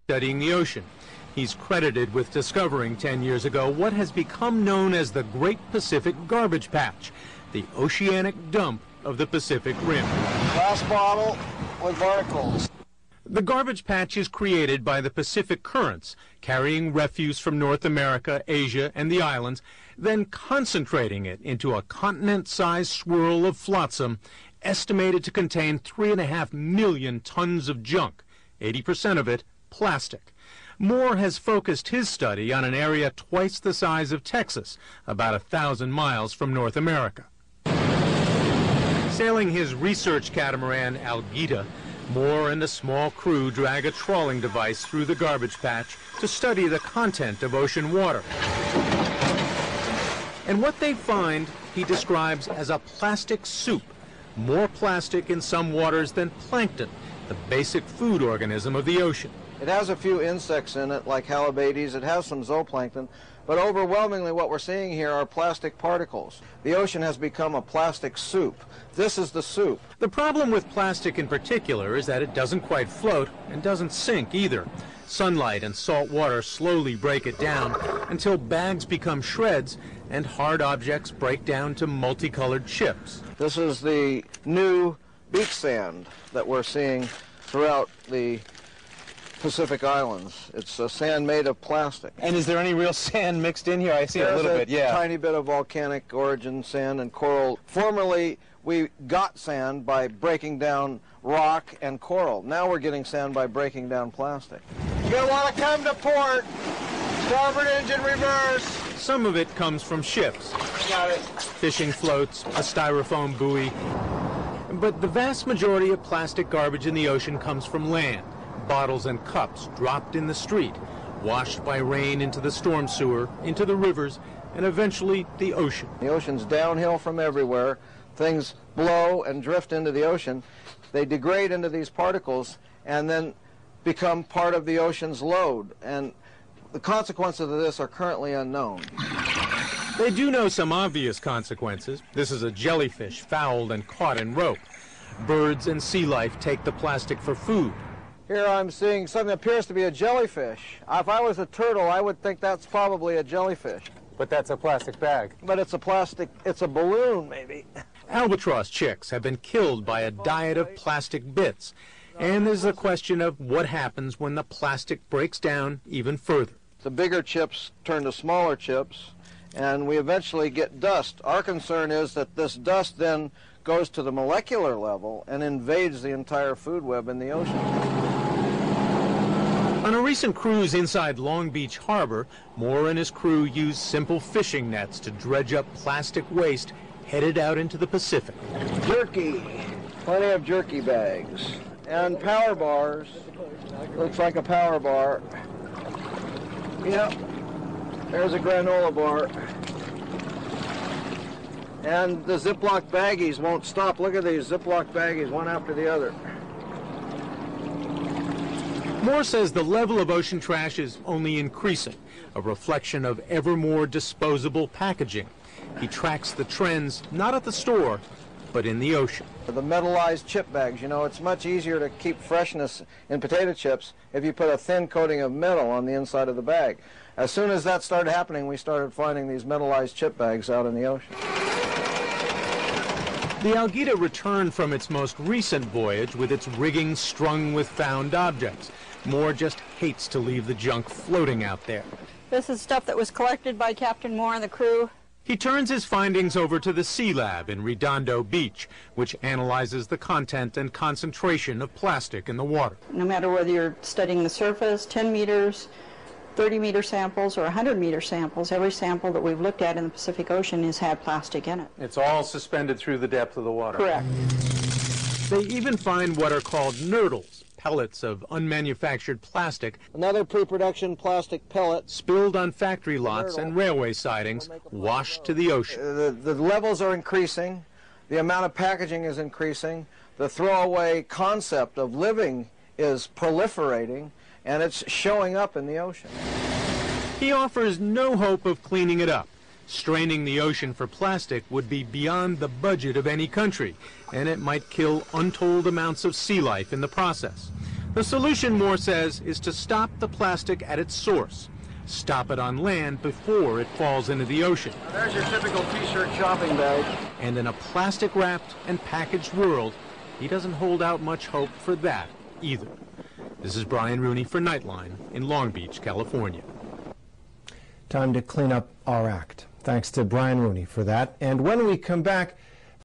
studying the ocean. He's credited with discovering 10 years ago what has become known as the Great Pacific Garbage Patch, the oceanic dump of the Pacific Rim. Glass bottle with barnacles. The garbage patch is created by the Pacific currents, carrying refuse from North America, Asia, and the islands, then concentrating it into a continent-sized swirl of flotsam, estimated to contain 3.5 million tons of junk, 80% of it plastic. Moore has focused his study on an area twice the size of Texas, about 1,000 miles from North America. Sailing his research catamaran, Algeta, Moore and a small crew drag a trawling device through the garbage patch to study the content of ocean water. And what they find, he describes as a plastic soup, more plastic in some waters than plankton, the basic food organism of the ocean. It has a few insects in it, like halibates. It has some zooplankton, but overwhelmingly what we're seeing here are plastic particles. The ocean has become a plastic soup. This is the soup. The problem with plastic in particular is that it doesn't quite float and doesn't sink either. Sunlight and salt water slowly break it down until bags become shreds and hard objects break down to multicolored chips. This is the new beach sand that we're seeing throughout the Pacific Islands. It's a sand made of plastic. And is there any real sand mixed in here? I see a little bit, yeah. There's a tiny bit of volcanic origin sand and coral. Formerly, we got sand by breaking down rock and coral. Now we're getting sand by breaking down plastic. You're going to want to come to port. Starboard engine reverse. Some of it comes from ships. Got it. Fishing floats, a styrofoam buoy. But the vast majority of plastic garbage in the ocean comes from land. Bottles and cups dropped in the street, washed by rain into the storm sewer, into the rivers, and eventually the ocean. The ocean's downhill from everywhere. Things blow and drift into the ocean. They degrade into these particles and then become part of the ocean's load. And the consequences of this are currently unknown. They do know some obvious consequences. This is a jellyfish fouled and caught in rope. Birds and sea life take the plastic for food. Here I'm seeing something that appears to be a jellyfish. If I was a turtle, I would think that's probably a jellyfish. But that's a plastic bag. But it's a balloon, maybe. Albatross chicks have been killed by a diet of plastic bits. And there's a question of what happens when the plastic breaks down even further. The bigger chips turn to smaller chips, and we eventually get dust. Our concern is that this dust then goes to the molecular level and invades the entire food web in the ocean. On a recent cruise inside Long Beach Harbor, Moore and his crew used simple fishing nets to dredge up plastic waste headed out into the Pacific. Jerky, plenty of jerky bags, and power bars. Looks like a power bar. Yep, there's a granola bar. And the Ziploc baggies won't stop. Look at these Ziploc baggies, one after the other. Moore says the level of ocean trash is only increasing, a reflection of ever more disposable packaging. He tracks the trends not at the store, but in the ocean. The metallized chip bags, you know, it's much easier to keep freshness in potato chips if you put a thin coating of metal on the inside of the bag. As soon as that started happening, we started finding these metallized chip bags out in the ocean. The Algeta returned from its most recent voyage with its rigging strung with found objects. Moore just hates to leave the junk floating out there. This is stuff that was collected by Captain Moore and the crew. He turns his findings over to the Sea Lab in Redondo Beach, which analyzes the content and concentration of plastic in the water. No matter whether you're studying the surface, 10 meters, 30-meter samples, or 100-meter samples, every sample that we've looked at in the Pacific Ocean has had plastic in it. It's all suspended through the depth of the water. Correct. They even find what are called nurdles, pellets of unmanufactured plastic. Another pre-production plastic pellet. Spilled on factory lots and railway sidings, washed to the ocean. The levels are increasing. The amount of packaging is increasing. The throwaway concept of living is proliferating, and it's showing up in the ocean. He offers no hope of cleaning it up. Straining the ocean for plastic would be beyond the budget of any country, and it might kill untold amounts of sea life in the process. The solution, Moore says, is to stop the plastic at its source. Stop it on land before it falls into the ocean. There's your typical t-shirt shopping bag. And in a plastic-wrapped and packaged world, he doesn't hold out much hope for that either. This is Brian Rooney for Nightline in Long Beach, California. Time to clean up our act. Thanks to Brian Rooney for that. And when we come back,